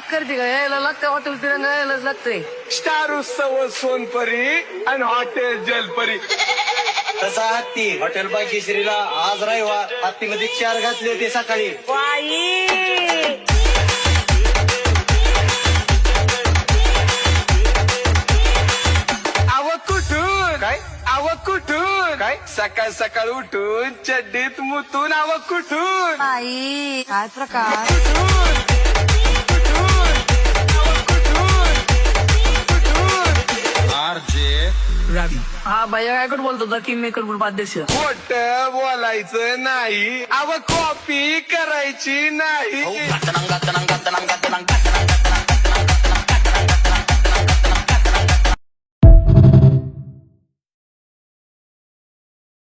हात करते का यायला लागतं हॉटेल तिरंगा यायलाच लागतंय. स्टार उत्सव सोनपरी आणि हॉटेल जलपरी. तसा हत्ती हॉटेल भाग्यश्रीला आज रविवार हत्तीमध्ये 4 घातले होते सकाळी. आव कुठून काय आव कुठून काय सकाळ सकाळ उठून चड्डीत मुतून आव कुठून बाई काय प्रकार. कुठून कुठून आव कुठून कुठून हा भैया काय कुठं बोलतो किंग मेकर ग्रुप अध्यक्ष. खोट बोलायचं नाही. आव कॉपी करायची नाही.